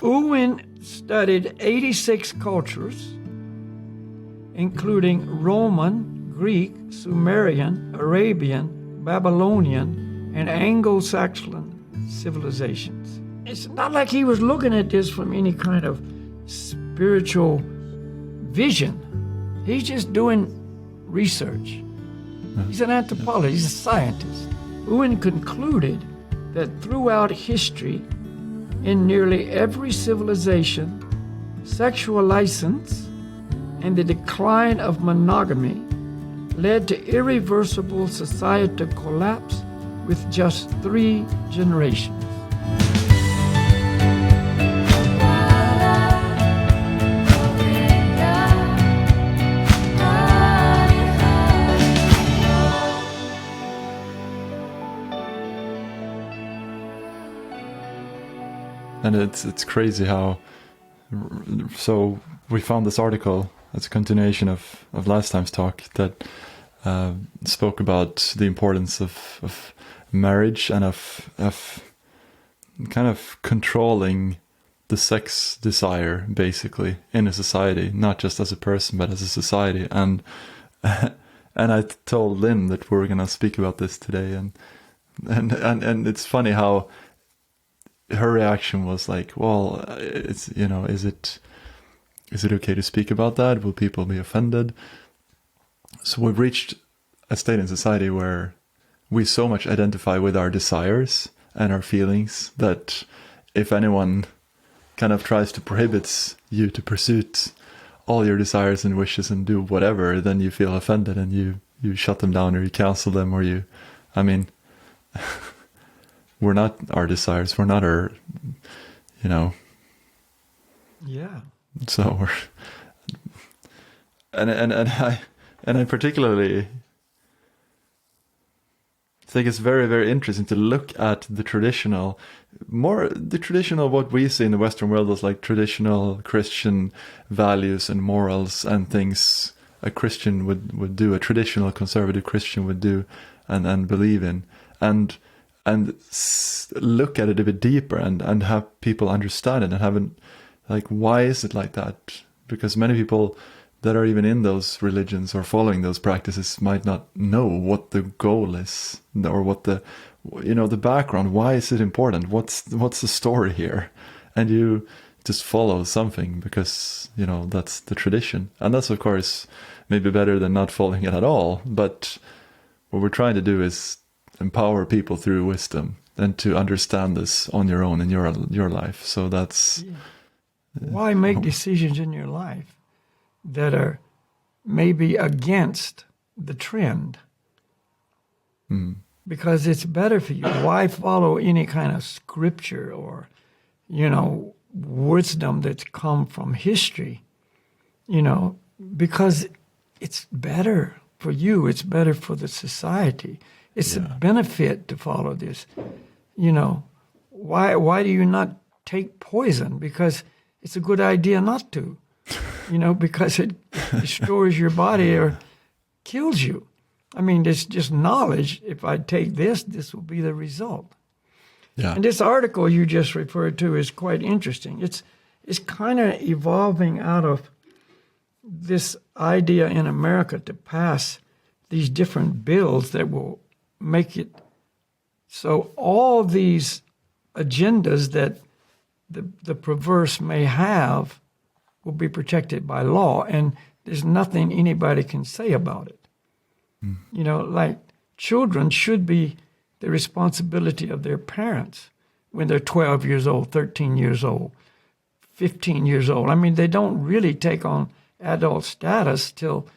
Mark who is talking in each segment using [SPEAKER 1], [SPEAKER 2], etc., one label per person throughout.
[SPEAKER 1] Owen studied 86 cultures, including Roman, Greek, Sumerian, Arabian, Babylonian, and Anglo-Saxon civilizations. It's not like he was looking at this from any kind of spiritual vision. He's just doing research. He's an anthropologist, he's a scientist. Owen concluded that throughout history, in nearly every civilization, sexual license and the decline of monogamy led to irreversible societal collapse with just 3 generations.
[SPEAKER 2] And it's crazy how, so we found this article as a continuation of last time's talk that spoke about the importance of marriage and of kind of controlling the sex desire basically in a society, not just as a person but as a society. And I told Lynn that we were gonna speak about this today, and it's funny how her reaction was like, well, it's, you know, is it okay to speak about that? Will people be offended? So we've reached a state in society where we so much identify with our desires and our feelings that if anyone kind of tries to prohibit you to pursue all your desires and wishes and do whatever, then you feel offended and you shut them down or you cancel them or you, I mean, we're not our desires. We're not our, you know.
[SPEAKER 1] Yeah.
[SPEAKER 2] So we're, and I particularly think it's very, very interesting to look at the traditional what we see in the Western world as like traditional Christian values and morals and things a Christian would do, a traditional conservative Christian would do and believe in. And look at it a bit deeper and have people understand it and haven't, like, why is it like that? Because many people that are even in those religions or following those practices might not know what the goal is or what the, you know, the background. Why is it important? What's the story here? And you just follow something because, you know, that's the tradition. And that's, of course, maybe better than not following it at all. But what we're trying to do is empower people through wisdom and to understand this on your own in your life. So that's
[SPEAKER 1] why make decisions in your life that are maybe against the trend, because it's better for you. Why follow any kind of scripture or, you know, wisdom that's come from history, you know, because it's better for you. It's better for the society. It's a benefit to follow this. You know, why do you not take poison? Because it's a good idea not to, you know, because it destroys your body or kills you. I mean, it's just knowledge. If I take this will be the result.
[SPEAKER 2] Yeah.
[SPEAKER 1] And this article you just referred to is quite interesting. It's kind of evolving out of this idea in America to pass these different bills that will make it so all these agendas that the perverse may have will be protected by law, and there's nothing anybody can say about it. You know, like children should be the responsibility of their parents when they're 12 years old, 13 years old, 15 years old. I mean, they don't really take on adult status till,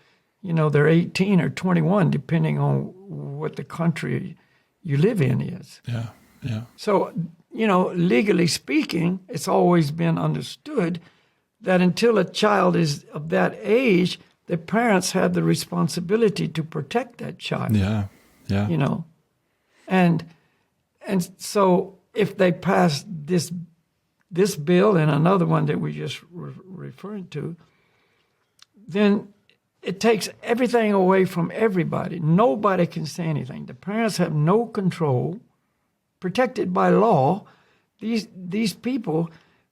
[SPEAKER 1] you know, they're 18 or 21, depending on what the country you live in is.
[SPEAKER 2] Yeah, yeah.
[SPEAKER 1] So, you know, legally speaking, it's always been understood that until a child is of that age, the parents have the responsibility to protect that child.
[SPEAKER 2] Yeah, yeah.
[SPEAKER 1] You know, and so if they pass this bill and another one that we just referring to, then it takes everything away from everybody. Nobody can say anything. The parents have no control, protected by law. These people,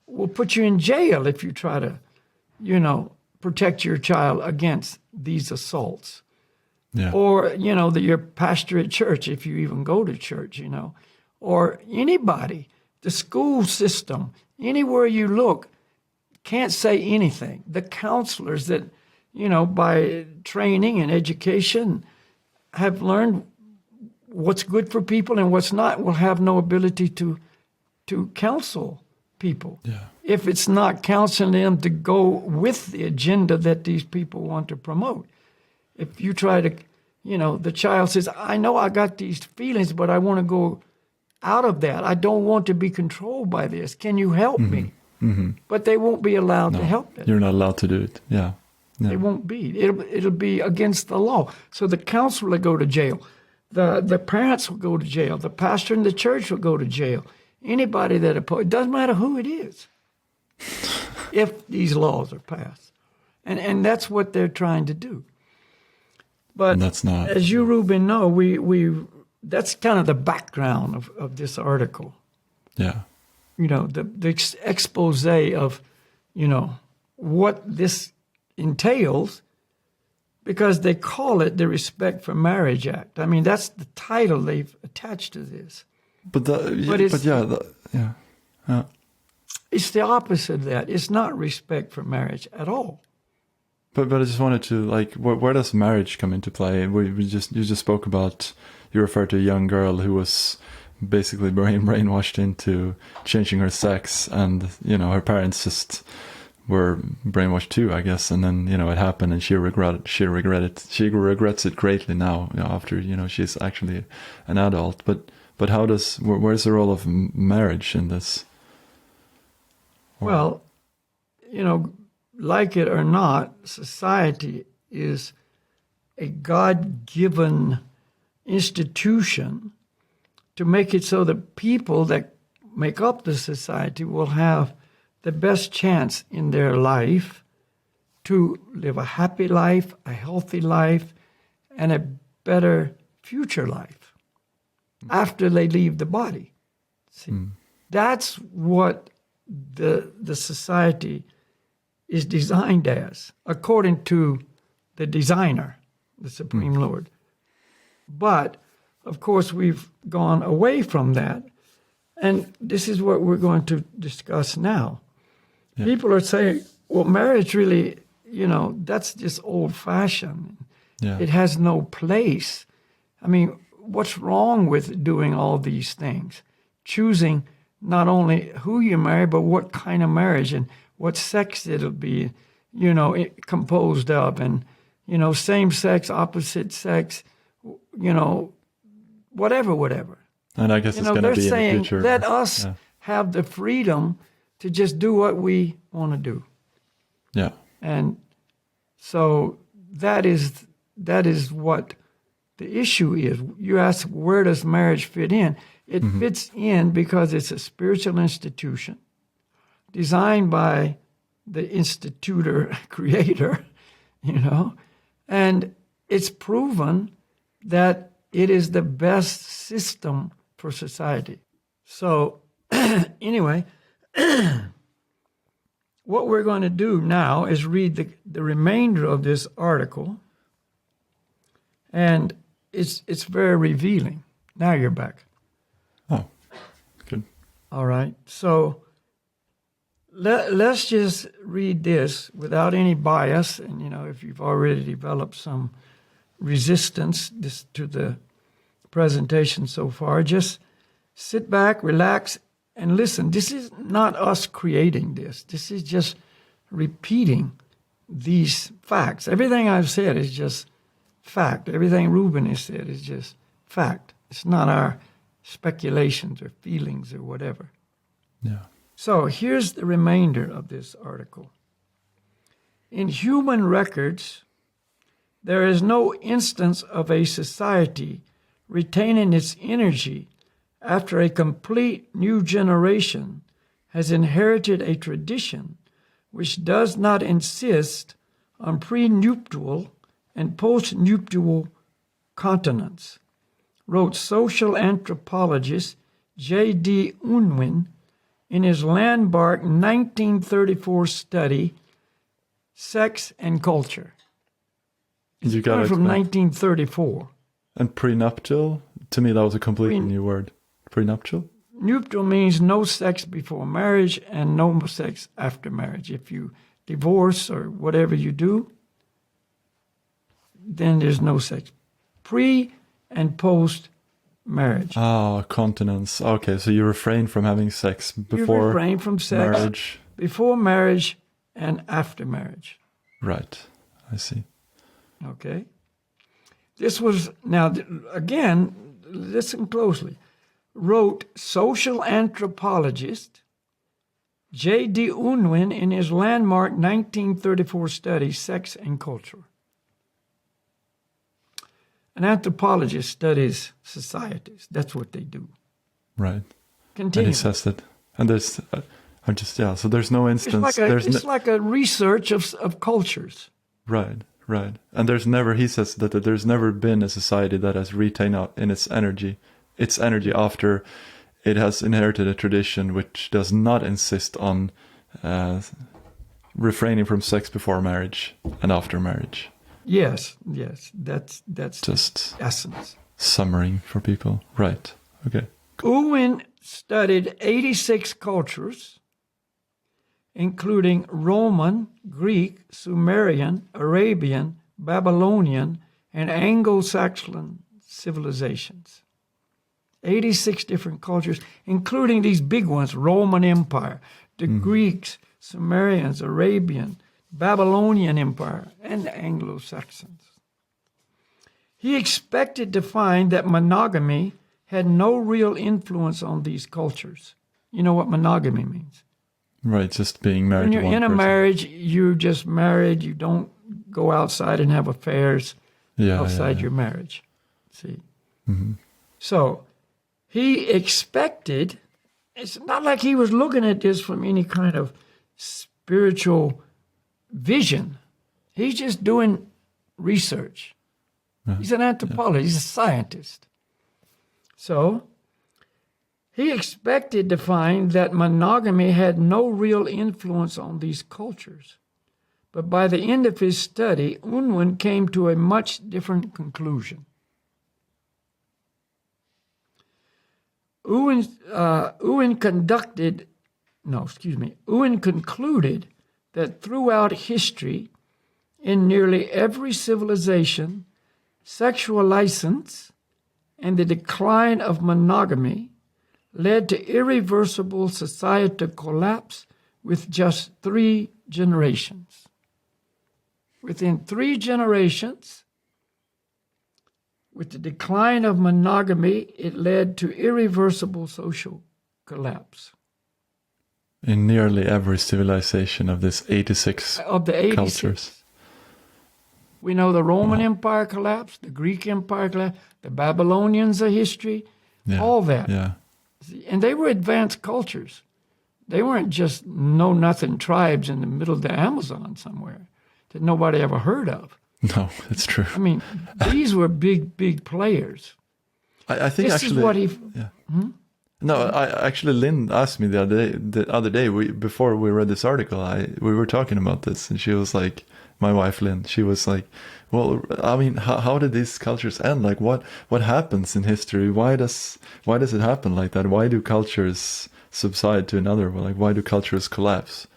[SPEAKER 1] will put you in jail if you try to, protect your child against these assaults.
[SPEAKER 2] Yeah.
[SPEAKER 1] Or, your pastor at church, if you even go to church, or anybody, the school system, anywhere you look, can't say anything. The counselors that, by training and education have learned what's good for people and what's not will have no ability to counsel people.
[SPEAKER 2] Yeah.
[SPEAKER 1] If it's not counseling them to go with the agenda that these people want to promote. If you try to, the child says, I know I got these feelings, but I want to go out of that. I don't want to be controlled by this. Can you help me?
[SPEAKER 2] Mm-hmm.
[SPEAKER 1] But they won't be allowed to help them.
[SPEAKER 2] You're not allowed to do it. Yeah.
[SPEAKER 1] They won't be. It'll be against the law. So the counselor will go to jail. The parents will go to jail. The pastor in the church will go to jail. Anybody that opposes, it doesn't matter who it is, if these laws are passed. And that's what they're trying to do. But
[SPEAKER 2] And that's not.
[SPEAKER 1] as you, Ruben, know, we that's kind of the background of this article.
[SPEAKER 2] Yeah.
[SPEAKER 1] The expose of, what this entails, because they call it the Respect for Marriage Act. I mean, that's the title they've attached to this.
[SPEAKER 2] But
[SPEAKER 1] It's the opposite of that. It's not respect for marriage at all.
[SPEAKER 2] But I just wanted to, like, where does marriage come into play? You just spoke about, you referred to a young girl who was basically brainwashed into changing her sex, and her parents just were brainwashed too, I guess. And then it happened, and she regrets it greatly now. After she's actually an adult. But where's the role of marriage in this?
[SPEAKER 1] Well, like it or not, society is a God-given institution to make it so that people that make up the society will have the best chance in their life to live a happy life, a healthy life, and a better future life after they leave the body. See, that's what the society is designed as, according to the designer, the Supreme Lord. But, of course, we've gone away from that, and this is what we're going to discuss now. Yeah. People are saying, well, marriage really, that's just old-fashioned. Yeah. It has no place. I mean, what's wrong with doing all these things? Choosing not only who you marry, but what kind of marriage and what sex it'll be, composed of, and, same sex, opposite sex, whatever.
[SPEAKER 2] And I guess it's going to be
[SPEAKER 1] saying,
[SPEAKER 2] in the future.
[SPEAKER 1] Let us have the freedom to just do what we want to do.
[SPEAKER 2] Yeah.
[SPEAKER 1] And so that is what the issue is. You ask, where does marriage fit in? It fits in because it's a spiritual institution designed by the institutor, creator, and it's proven that it is the best system for society. So anyway, what we're going to do now is read the remainder of this article, and it's very revealing. Now you're back.
[SPEAKER 2] Oh, good.
[SPEAKER 1] All right. So let's just read this without any bias. And, if you've already developed some resistance to the presentation so far, just sit back, relax, and listen. This is not us creating this. This is just repeating these facts. Everything I've said is just fact. Everything Ruben has said is just fact. It's not our speculations or feelings or whatever.
[SPEAKER 2] Yeah.
[SPEAKER 1] So here's the remainder of this article. In human records, there is no instance of a society retaining its energy after a complete new generation has inherited a tradition which does not insist on prenuptial and postnuptial continence, wrote social anthropologist J.D. Unwin in his landmark 1934 study, Sex and Culture.
[SPEAKER 2] You got it.
[SPEAKER 1] From 1934.
[SPEAKER 2] And prenuptial, to me, that was a completely new word. Prenuptial?
[SPEAKER 1] Nuptial means no sex before marriage and no sex after marriage. If you divorce or whatever you do, then there's no sex. Pre and post marriage.
[SPEAKER 2] Ah, continence. Okay, so you refrain from having sex before
[SPEAKER 1] You refrain from sex
[SPEAKER 2] marriage.
[SPEAKER 1] before marriage and after marriage.
[SPEAKER 2] Right, I see.
[SPEAKER 1] Okay? This was, now again, listen closely, wrote social anthropologist J.D. Unwin in his landmark 1934 study, Sex and Culture. An anthropologist studies societies. That's what they do.
[SPEAKER 2] Right.
[SPEAKER 1] Continue.
[SPEAKER 2] And he says that. And there's, I'm just, yeah, so there's no instance.
[SPEAKER 1] It's like a research of cultures.
[SPEAKER 2] Right, right. And there's never, he says that there's never been a society that has retained out in its energy after it has inherited a tradition which does not insist on refraining from sex before marriage and after marriage.
[SPEAKER 1] Yes, that's
[SPEAKER 2] Just
[SPEAKER 1] essence.
[SPEAKER 2] summarizing for people. Right, okay.
[SPEAKER 1] Unwin studied 86 cultures, including Roman, Greek, Sumerian, Arabian, Babylonian, and Anglo-Saxon civilizations. 86 different cultures, including these big ones, Roman Empire, the Greeks, Sumerians, Arabian, Babylonian Empire, and the Anglo-Saxons. He expected to find that monogamy had no real influence on these cultures. You know what monogamy means?
[SPEAKER 2] Right, just being married
[SPEAKER 1] When
[SPEAKER 2] to
[SPEAKER 1] you're
[SPEAKER 2] one
[SPEAKER 1] in a
[SPEAKER 2] person.
[SPEAKER 1] marriage, you're just married. You don't go outside and have affairs outside your marriage. See?
[SPEAKER 2] Mm-hmm.
[SPEAKER 1] So he expected, it's not like he was looking at this from any kind of spiritual vision. He's just doing research. He's an anthropologist. He's a scientist. So he expected to find that monogamy had no real influence on these cultures. But by the end of his study, Unwin came to a much different conclusion. Unwin concluded that throughout history, in nearly every civilization, sexual license and the decline of monogamy led to irreversible societal collapse with just 3 generations. Within 3 generations, with the decline of monogamy, it led to irreversible social collapse.
[SPEAKER 2] In nearly every civilization of this 86
[SPEAKER 1] Of the 86.
[SPEAKER 2] cultures.
[SPEAKER 1] We know the Roman Empire collapsed, the Greek Empire collapsed, the Babylonians are history, all that.
[SPEAKER 2] Yeah.
[SPEAKER 1] And they were advanced cultures. They weren't just know-nothing tribes in the middle of the Amazon somewhere that nobody ever heard of.
[SPEAKER 2] No, it's true.
[SPEAKER 1] I mean, these were big players.
[SPEAKER 2] I think
[SPEAKER 1] This
[SPEAKER 2] actually.
[SPEAKER 1] is what he...
[SPEAKER 2] No, Lynn asked me the other day. Before we read this article, we were talking about this, and she was like, my wife Lynn, she was like, well, I mean, how did these cultures end? Like, what happens in history? Why does it happen like that? Why do cultures subside to another? Like, why do cultures collapse?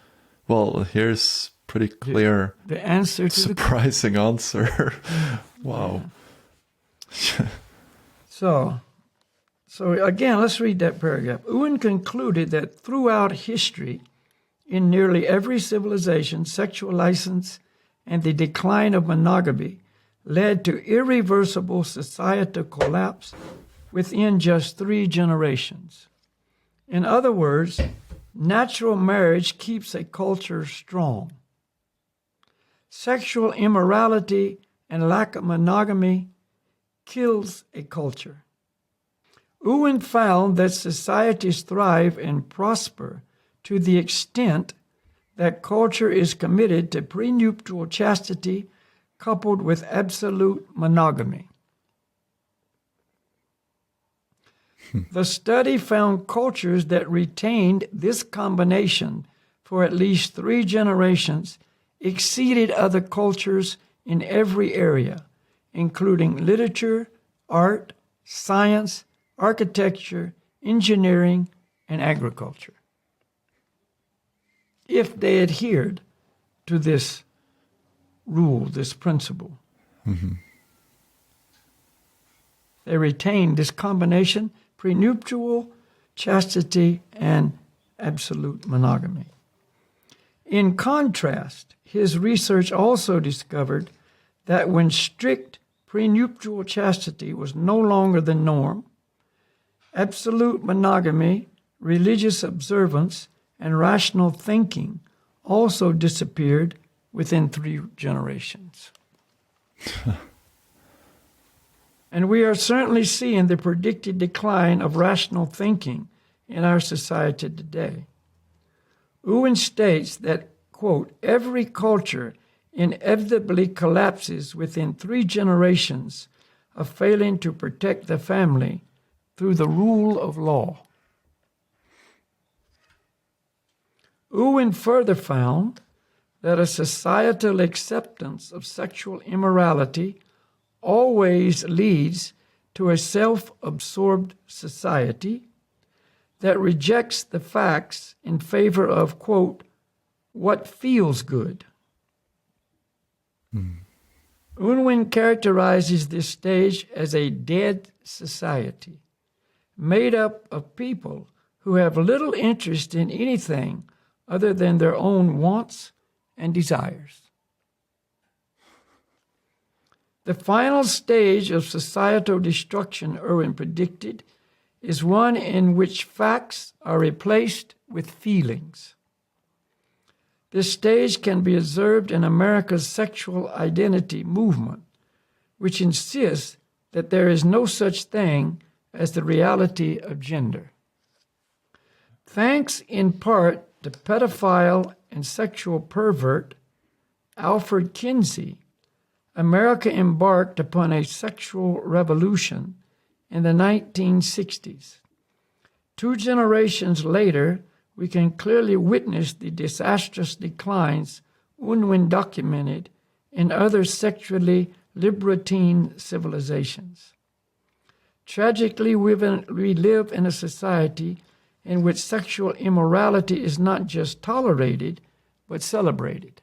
[SPEAKER 2] Well, here's pretty clear,
[SPEAKER 1] the answer to
[SPEAKER 2] surprising answer. Wow.
[SPEAKER 1] So again, let's read that paragraph. Unwin concluded that throughout history, in nearly every civilization, sexual license and the decline of monogamy led to irreversible societal collapse within just 3 generations. In other words, natural marriage keeps a culture strong. Sexual immorality and lack of monogamy kills a culture. Unwin found that societies thrive and prosper to the extent that culture is committed to prenuptial chastity coupled with absolute monogamy. The study found cultures that retained this combination for at least 3 generations exceeded other cultures in every area, including literature, art, science, architecture, engineering, and agriculture, if they adhered to this rule, this principle. They retained this combination: prenuptial chastity and absolute monogamy. In contrast, his research also discovered that when strict prenuptial chastity was no longer the norm, absolute monogamy, religious observance, and rational thinking also disappeared within 3 generations. And we are certainly seeing the predicted decline of rational thinking in our society today. Owen states that, quote, every culture inevitably collapses within 3 generations of failing to protect the family through the rule of law. Owen further found that a societal acceptance of sexual immorality always leads to a self-absorbed society that rejects the facts in favor of, quote, what feels good. Unwin characterizes this stage as a dead society, made up of people who have little interest in anything other than their own wants and desires. The final stage of societal destruction, Irwin predicted, is one in which facts are replaced with feelings. This stage can be observed in America's sexual identity movement, which insists that there is no such thing as the reality of gender. Thanks in part to pedophile and sexual pervert Alfred Kinsey, America embarked upon a sexual revolution in the 1960s. 2 generations later, we can clearly witness the disastrous declines Unwin documented in other sexually libertine civilizations. Tragically, we live in a society in which sexual immorality is not just tolerated, but celebrated.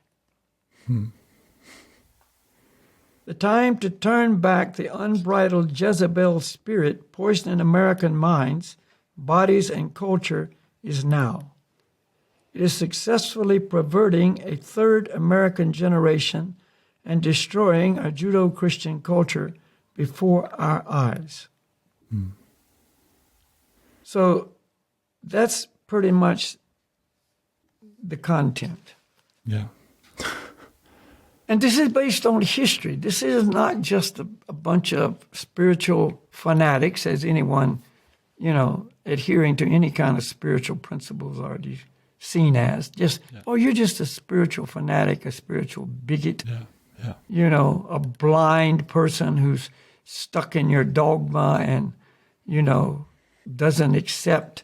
[SPEAKER 1] The time to turn back the unbridled Jezebel spirit poisoning American minds, bodies, and culture is now. It is successfully perverting a 3rd American generation and destroying our Judeo-Christian culture before our eyes. So that's pretty much the content.
[SPEAKER 2] Yeah.
[SPEAKER 1] And this is based on history. This is not just a bunch of spiritual fanatics, as anyone, adhering to any kind of spiritual principles are seen as. You're just a spiritual fanatic, a spiritual bigot, a blind person who's stuck in your dogma and, doesn't accept,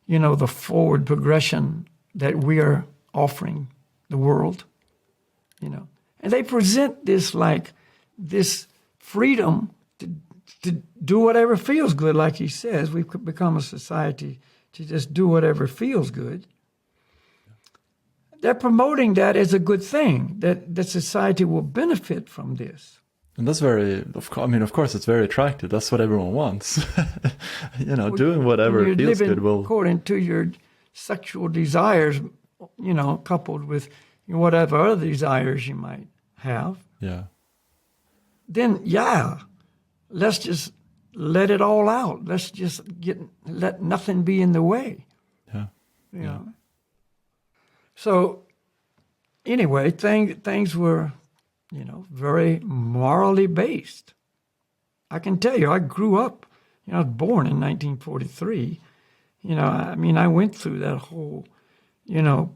[SPEAKER 1] the forward progression that we are offering the world, And they present this like this freedom to do whatever feels good, like he says. We've become a society to just do whatever feels good. They're promoting that as a good thing, that society will benefit from this.
[SPEAKER 2] And that's of course, it's very attractive. That's what everyone wants. Doing whatever feels good will...
[SPEAKER 1] according to your sexual desires, coupled with whatever other desires you might have.
[SPEAKER 2] Yeah.
[SPEAKER 1] Then, let's just let it all out. Let's just let nothing be in the way.
[SPEAKER 2] Yeah.
[SPEAKER 1] So, anyway, things were, very morally based. I can tell you, I grew up, I was born in 1943. I went through that whole,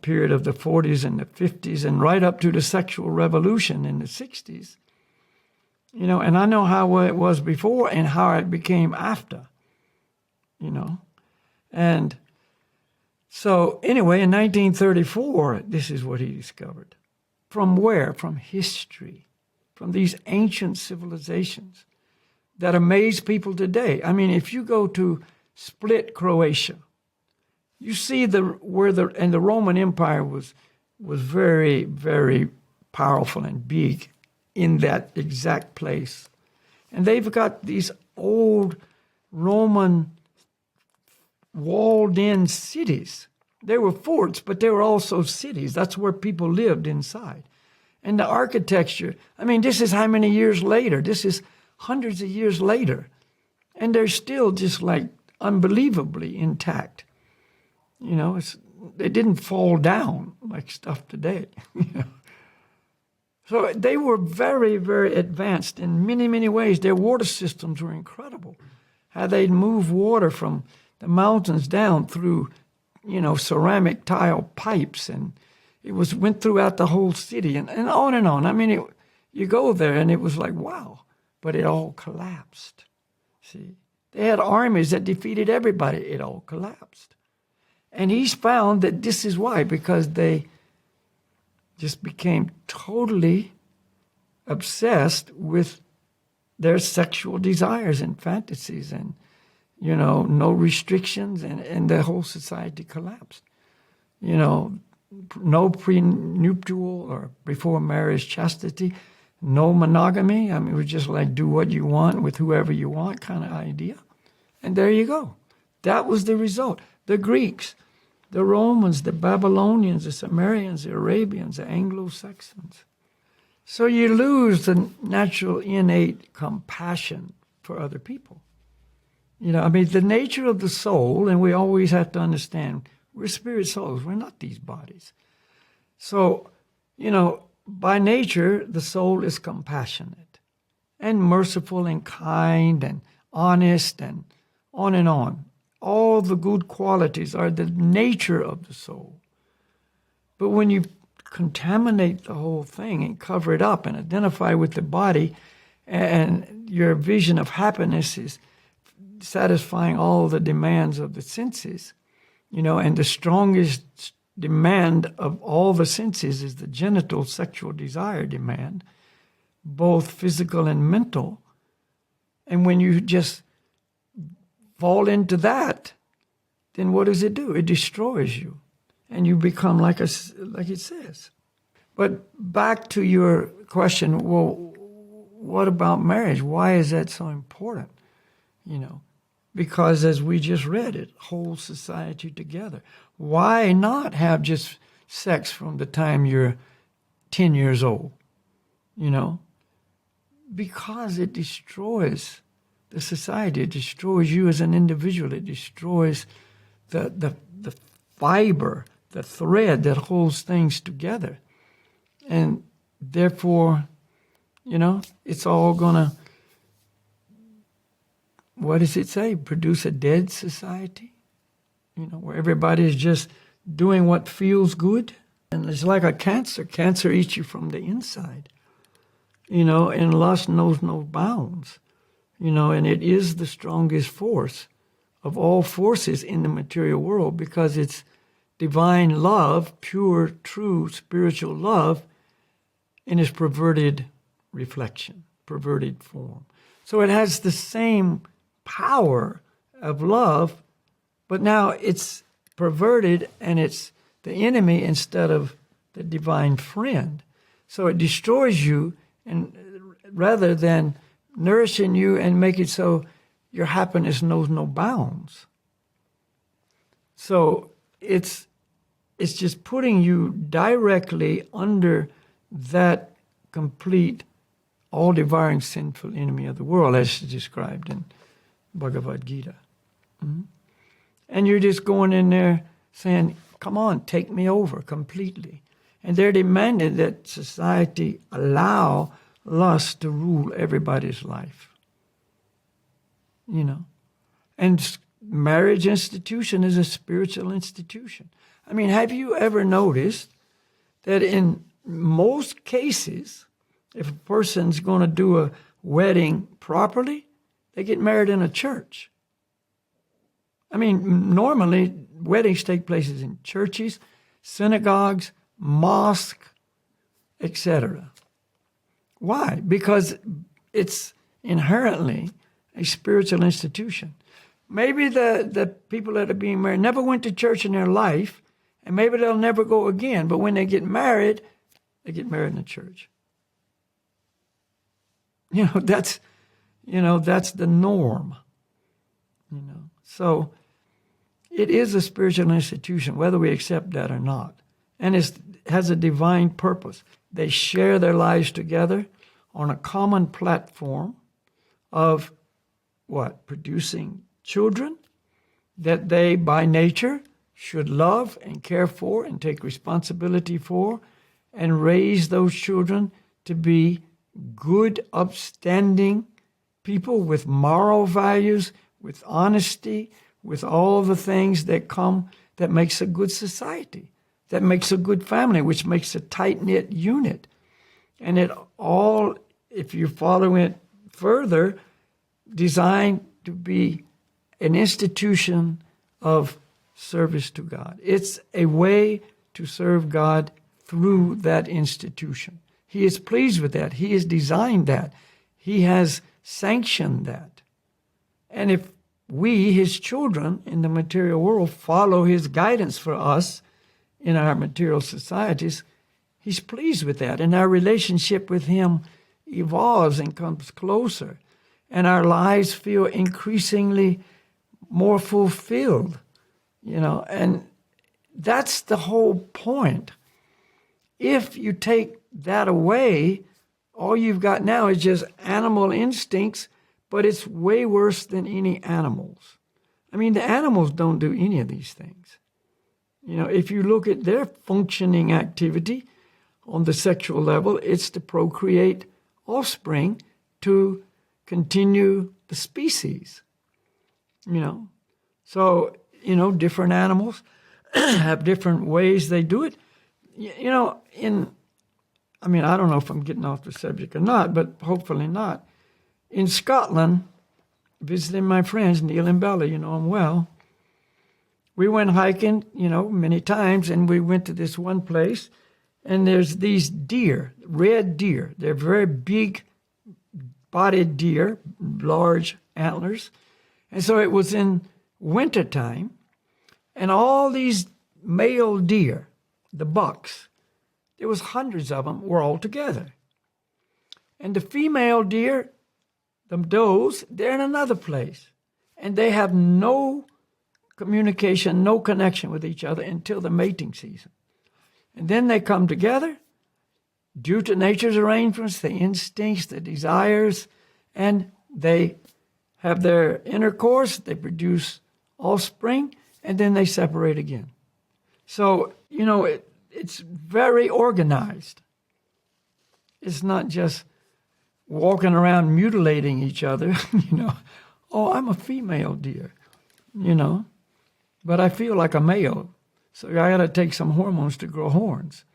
[SPEAKER 1] period of the 40s and the 50s and right up to the sexual revolution in the 60s. And I know how it was before and how it became after. you know. And so anyway, in 1934, this is what he discovered. From where? From history, from these ancient civilizations that amaze people today. I mean, if you go to Split, Croatia, you see the Roman Empire was very, very powerful and big in that exact place. And they've got these old Roman walled-in cities. They were forts, but they were also cities. That's where people lived inside. And the architecture, I mean, this is how many years later? This is hundreds of years later. And they're still just like unbelievably intact. You know, they didn't fall down like stuff today. You know? So they were very, very advanced in many, many ways. Their water systems were incredible. How they'd move water from the mountains down through, you know, ceramic tile pipes, and it went throughout the whole city, and on and on. I mean, you go there, and it was like, wow, but it all collapsed. See, they had armies that defeated everybody. It all collapsed. And he's found that this is why, because they just became totally obsessed with their sexual desires and fantasies, and, you know, no restrictions, and the whole society collapsed. You know, no prenuptial or before marriage chastity, no monogamy. I mean, it was just like do what you want with whoever you want kind of idea. And there you go. That was the result. The Greeks, the Romans, the Babylonians, the Sumerians, the Arabians, the Anglo-Saxons. So you lose the natural innate compassion for other people. You know, I mean, the nature of the soul, and we always have to understand, we're spirit souls. We're not these bodies. So, you know, by nature, the soul is compassionate and merciful and kind and honest and on and on. All the good qualities are the nature of the soul. But when you contaminate the whole thing and cover it up and identify with the body, and your vision of happiness is satisfying all the demands of the senses, you know, and the strongest demand of all the senses is the genital sexual desire demand, both physical and mental. And when you just fall into that, then what does it do? It destroys you, and you become like it says. But back to your question, well, what about marriage? Why is that so important? You know, because as we just read, it holds society together. Why not have just sex from the time you're 10 years old? You know, because it destroys the society. It destroys you as an individual. It destroys the fiber, the thread that holds things together. And therefore, you know, it's all going to, what does it say? Produce a dead society? You know, where everybody is just doing what feels good. And it's like a cancer. Cancer eats you from the inside. You know, and lust knows no bounds. You know, and it is the strongest force of all forces in the material world, because it's divine love, pure, true, spiritual love, in its perverted reflection, perverted form. So it has the same power of love, but now it's perverted, and it's the enemy instead of the divine friend. So it destroys you, and rather than nourishing you and make it so your happiness knows no bounds. So it's just putting you directly under that complete, all-devouring, sinful enemy of the world, as described in Bhagavad Gita. Mm-hmm. And you're just going in there saying, come on, take me over completely. And they're demanding that society allow lust to rule everybody's life. You know? And marriage institution is a spiritual institution. I mean, have you ever noticed that in most cases, if a person's going to do a wedding properly, they get married in a church. I mean, normally weddings take place in churches, synagogues, mosques, etc. Why? Because it's inherently a spiritual institution. Maybe the people that are being married never went to church in their life, and maybe they'll never go again. But when they get married in the church. That's the norm. So it is a spiritual institution, whether we accept that or not. And it has a divine purpose. They share their lives together on a common platform of what? Producing children that they, by nature, should love and care for and take responsibility for, and raise those children to be good, upstanding people with moral values, with honesty, with all the things that makes a good society, that makes a good family, which makes a tight-knit unit. And it all, if you follow it further, designed to be an institution of service to God. It's a way to serve God through that institution. He is pleased with that. He has designed that. He has sanctioned that. And if we, his children in the material world, follow his guidance for us in our material societies, he's pleased with that. And our relationship with him evolves and comes closer. And our lives feel increasingly more fulfilled, and that's the whole point. If you take that away, all you've got now is just animal instincts, but it's way worse than any animals. I mean, the animals don't do any of these things. If you look at their functioning activity on the sexual level, it's to procreate offspring to continue the species. So, different animals have different ways they do it. I don't know if I'm getting off the subject or not, but hopefully not. In Scotland, visiting my friends, Neil and Bella, them well, we went hiking, many times, and we went to this one place, and there's these deer, red deer. They're very big-bodied deer, large antlers. And so it was in wintertime, and all these male deer, the bucks, there was hundreds of them, were all together. And the female deer, the does, they're in another place. And they have no communication, no connection with each other until the mating season. And then they come together due to nature's arrangements, the instincts, the desires, and they have their intercourse, they produce offspring, and then they separate again. So, it's very organized. It's not just walking around mutilating each other, Oh, I'm a female deer, but I feel like a male, so I got to take some hormones to grow horns,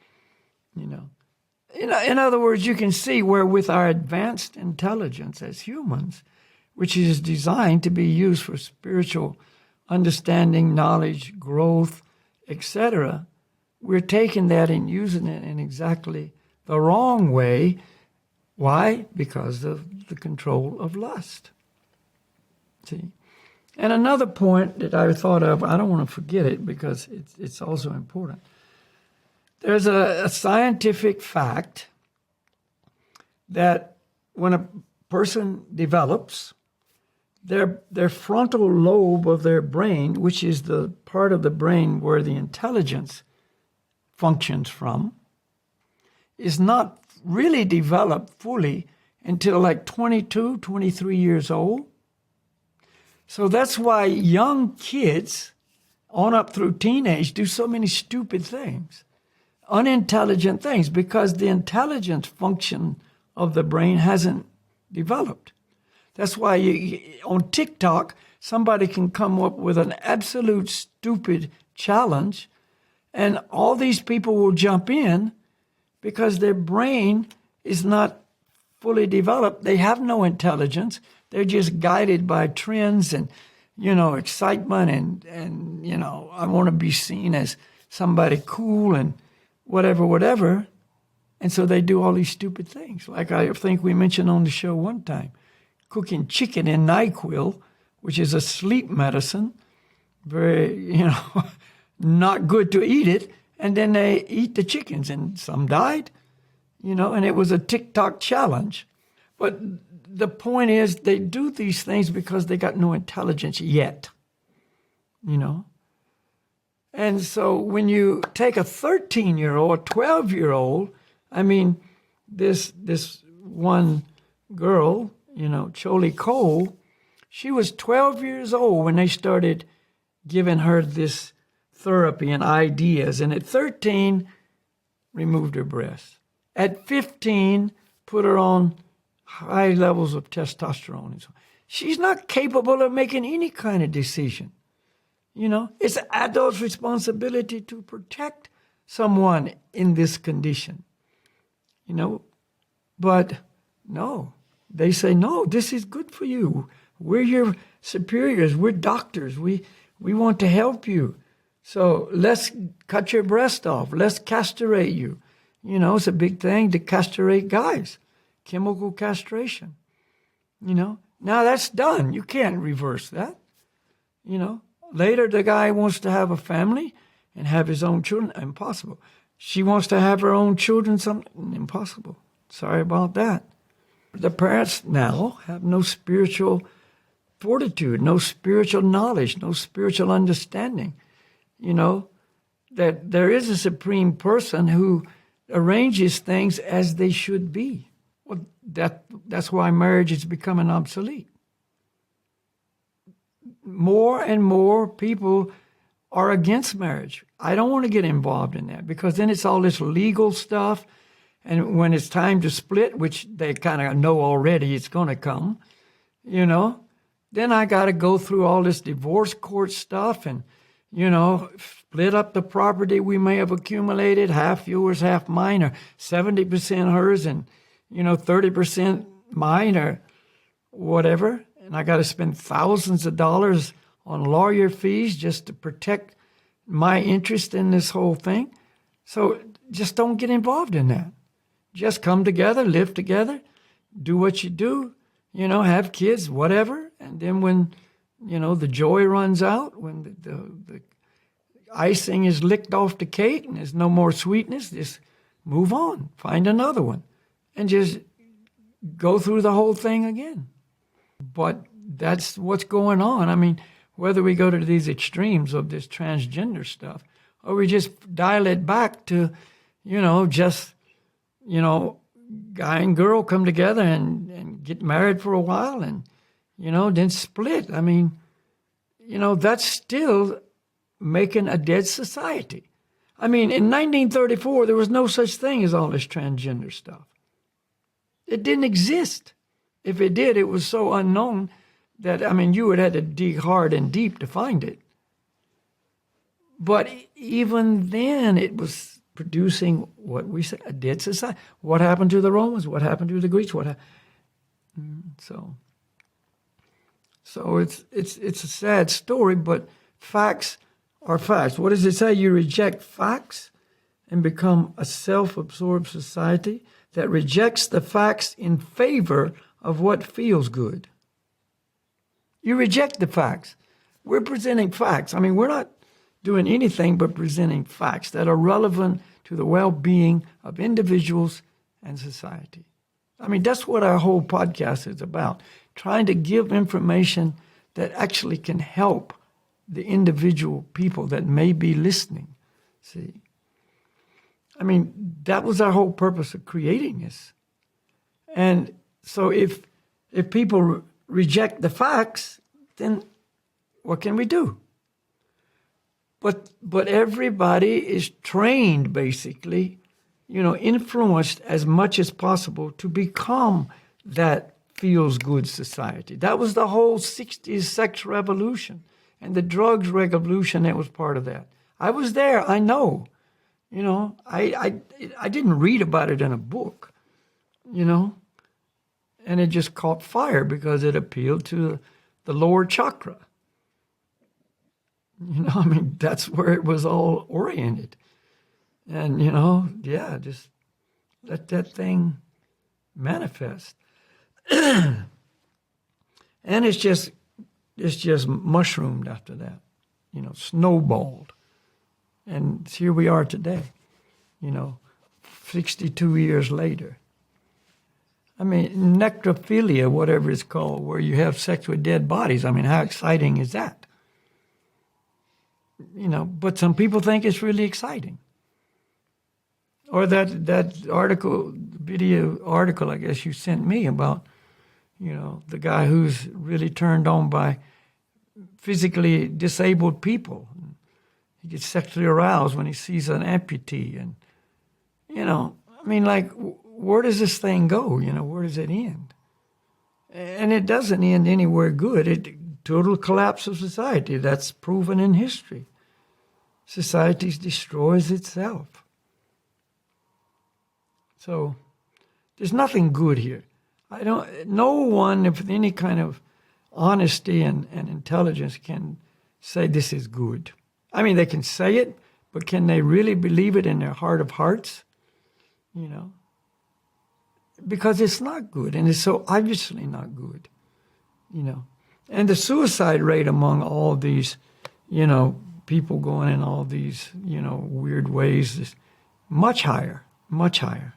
[SPEAKER 1] In other words, you can see where with our advanced intelligence as humans, which is designed to be used for spiritual understanding, knowledge, growth, etc., we're taking that and using it in exactly the wrong way. Why? Because of the control of lust. See? And another point that I thought of, I don't want to forget it because it's also important. There's a scientific fact that when a person develops, their frontal lobe of their brain, which is the part of the brain where the intelligence functions from, is not really developed fully until like 22, 23 years old. So that's why young kids on up through teenage do so many stupid things, unintelligent things, because the intelligence function of the brain hasn't developed. That's why on TikTok, somebody can come up with an absolute stupid challenge, and all these people will jump in because their brain is not fully developed. They have no intelligence. They're just guided by trends and, excitement and I want to be seen as somebody cool and whatever. And so they do all these stupid things. Like I think we mentioned on the show one time, cooking chicken in NyQuil, which is a sleep medicine, very, not good to eat it. And then they eat the chickens and some died, and it was a TikTok challenge. But the point is they do these things because they got no intelligence yet, And so when you take a 13-year-old, 12-year-old, I mean, this one girl, Choli Cole, she was 12 years old when they started giving her this therapy and ideas. And at 13, removed her breasts. At 15, put her on high levels of testosterone. And so she's not capable of making any kind of decision. It's an adult's responsibility to protect someone in this condition. But no, they say, no, this is good for you. We're your superiors. We're doctors. We want to help you. So let's cut your breast off. Let's castrate you. It's a big thing to castrate guys, chemical castration. Now that's done. You can't reverse that. Later the guy wants to have a family and have his own children. Impossible. She wants to have her own children. Impossible. Sorry about that. The parents now have no spiritual fortitude, no spiritual knowledge, no spiritual understanding. That there is a supreme person who arranges things as they should be. Well, that's why marriage is becoming obsolete. More and more people are against marriage. I don't want to get involved in that because then it's all this legal stuff. And when it's time to split, which they kind of know already it's going to come, then I got to go through all this divorce court stuff and, split up the property we may have accumulated, half yours, half mine, or 70% hers and, 30% mine or whatever. And I got to spend thousands of dollars on lawyer fees just to protect my interest in this whole thing. So just don't get involved in that. Just come together, live together, do what you do, have kids, whatever. And then when, the joy runs out, when the icing is licked off the cake and there's no more sweetness, just move on, find another one, and just go through the whole thing again. But that's what's going on. I mean, whether we go to these extremes of this transgender stuff or we just dial it back to, guy and girl come together and get married for a while and, then split. I mean, that's still making a dead society. I mean, in 1934, there was no such thing as all this transgender stuff. It didn't exist. If it did, it was so unknown that, you would have to dig hard and deep to find it. But even then, it was producing what we say, a dead society. What happened to the Romans? What happened to the Greeks? So it's a sad story, but facts are facts. What does it say? You reject facts and become a self-absorbed society that rejects the facts in favor of what feels good. You reject the facts. We're presenting facts. We're not doing anything but presenting facts that are relevant to the well-being of individuals and society. That's what our whole podcast is about, trying to give information that actually can help the individual people that may be listening. See? That was our whole purpose of creating this. And so if people reject the facts, then what can we do? But everybody is trained, basically, influenced as much as possible to become that feels-good society. That was the whole 60s sex revolution and the drugs revolution that was part of that. I was there. I know. I didn't read about it in a book, and it just caught fire because it appealed to the lower chakra. I mean, that's where it was all oriented. And, just let that thing manifest. And it's just mushroomed after that, snowballed. And here we are today, 62 years later. I mean, necrophilia, whatever it's called, where you have sex with dead bodies. I mean, how exciting is that? But some people think it's really exciting. Or that video article, I guess you sent me about, the guy who's really turned on by physically disabled people. He gets sexually aroused when he sees an amputee. And, where does this thing go? Where does it end? And it doesn't end anywhere good. Total collapse of society. That's proven in history. Society destroys itself. So there's nothing good here. No one with any kind of honesty and intelligence can say this is good. I mean, they can say it, but can they really believe it in their heart of hearts? Because it's not good, and it's so obviously not good, And the suicide rate among all these, people going in all these, weird ways is much higher, much higher.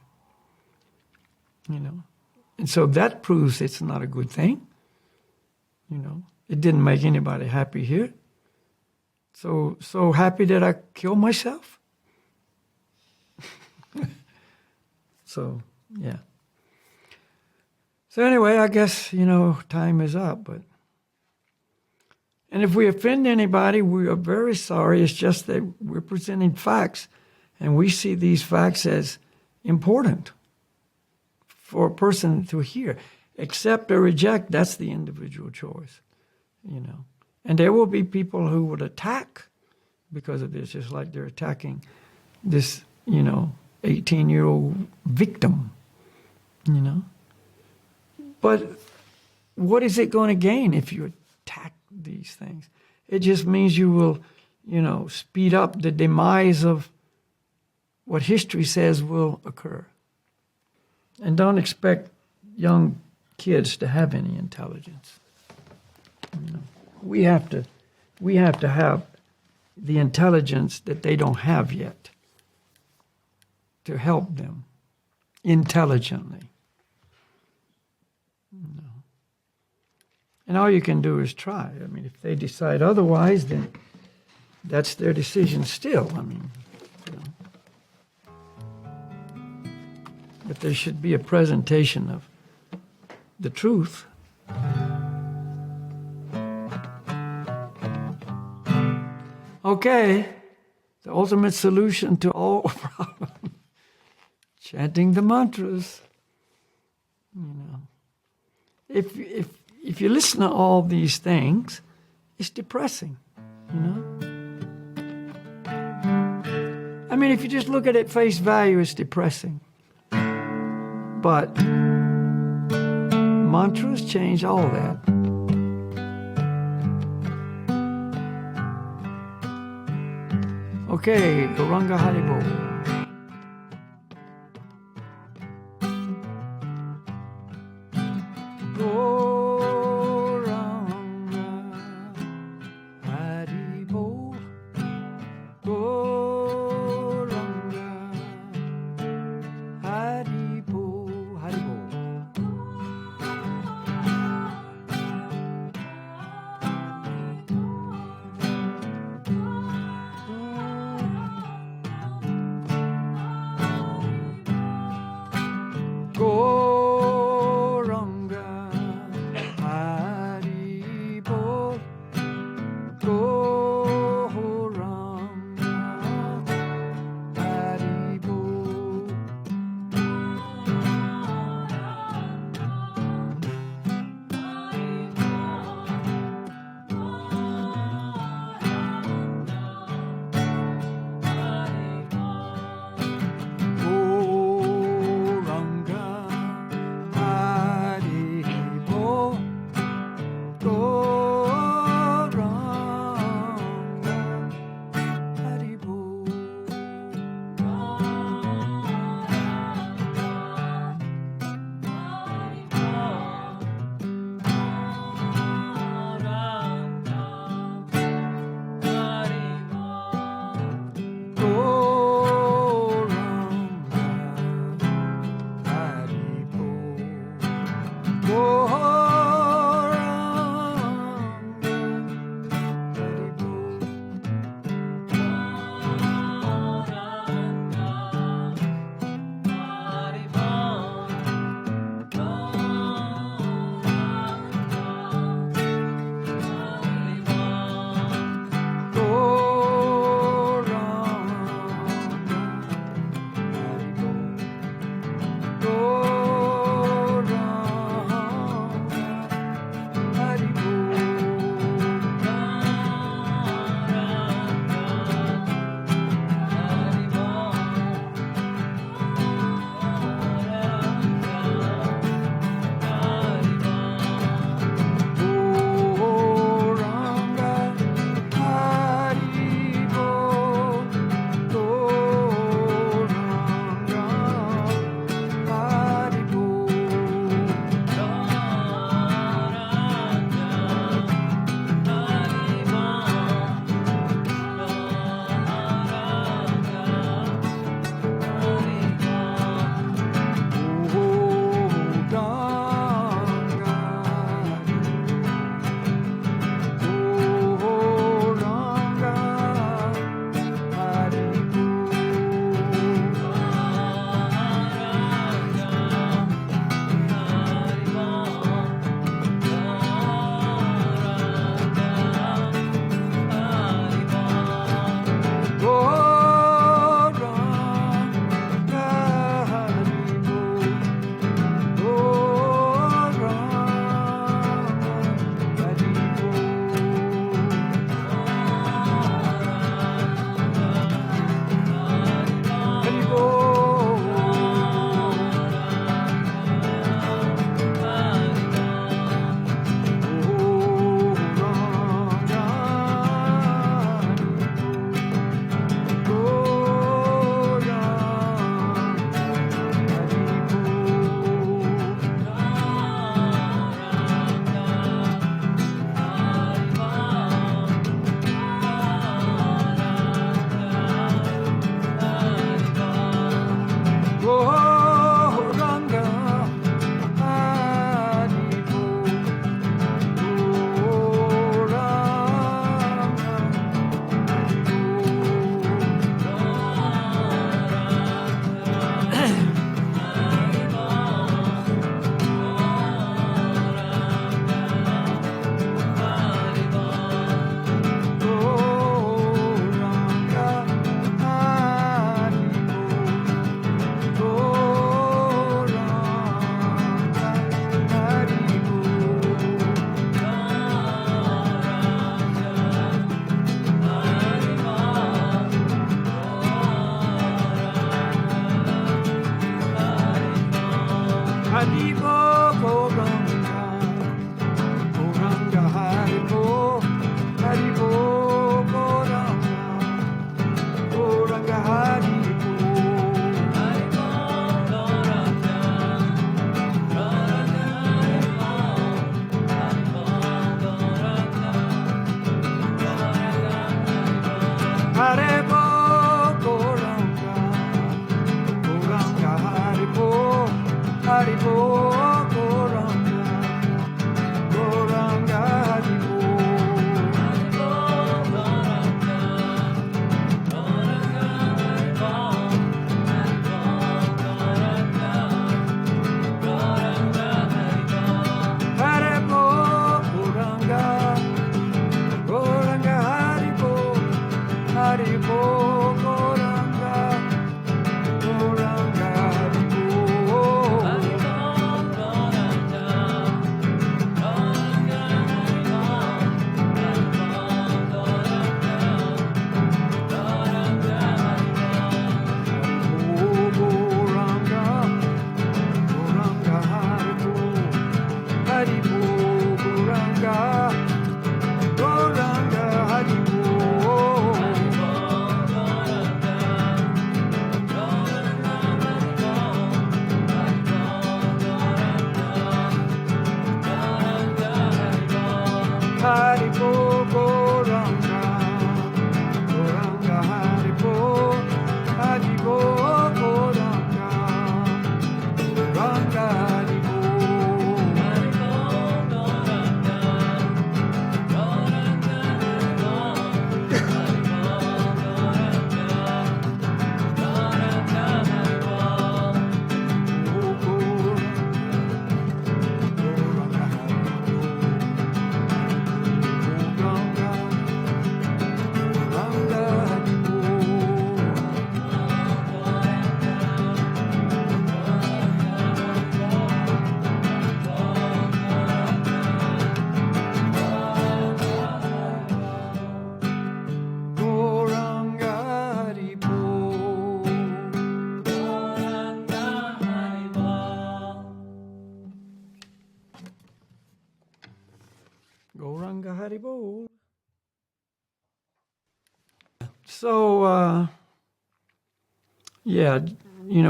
[SPEAKER 1] And so that proves it's not a good thing. It didn't make anybody happy here. So happy that I killed myself. So, yeah. So anyway, I guess, time is up. And if we offend anybody, we are very sorry. It's just that we're presenting facts, and we see these facts as important for a person to hear. Accept or reject, that's the individual choice, And there will be people who would attack because of this, just like they're attacking this, 18-year-old victim, But what is it going to gain if you attack these things? It just means you will, speed up the demise of what history says will occur. And don't expect young kids to have any intelligence. We have to have the intelligence that they don't have yet to help them intelligently. And all you can do is try. I mean, if they decide otherwise, then that's their decision still. I mean, But there should be a presentation of the truth. Okay, the ultimate solution to all problems. Chanting the mantras. If you listen to all these things, it's depressing, I mean, if you just look at it face value, it's depressing. But mantras change all that. Okay, Gauranga Haribo. Haribo, Goranga, Goranga, Haribo, Haribo, Goranga, Goranga, Haribo. Haribo, Goranga, Goranga, Haribo, Haribo, Goranga, Goranga, Haribo. Haribo, Goranga, Goranga, Haribo, Haribo, Goranga, Goranga, Haribo. Goranga, Goranga, Haribo, Haribo, Goranga, Goranga, Haribo. Haribo, Goranga, Goranga, Haribo, Haribo, Goranga, Goranga, Haribo. Goranga Haribo. So, yeah,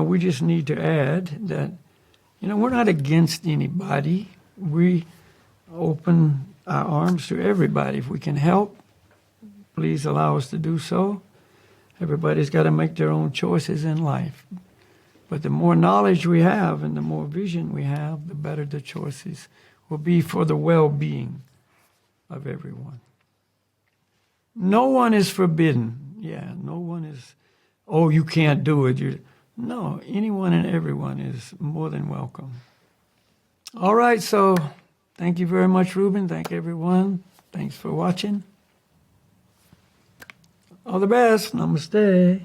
[SPEAKER 1] we just need to add that, we're not against anybody. We open our arms to everybody. If we can help, please allow us to do so. Everybody's got to make their own choices in life. But the more knowledge we have and the more vision we have, the better the choices will be for the well-being of everyone. No one is forbidden. Yeah, no one is, oh, you can't do it. No, anyone and everyone is more than welcome. All right, so thank you very much, Ruben. Thank everyone. Thanks for watching. All the best. Namaste.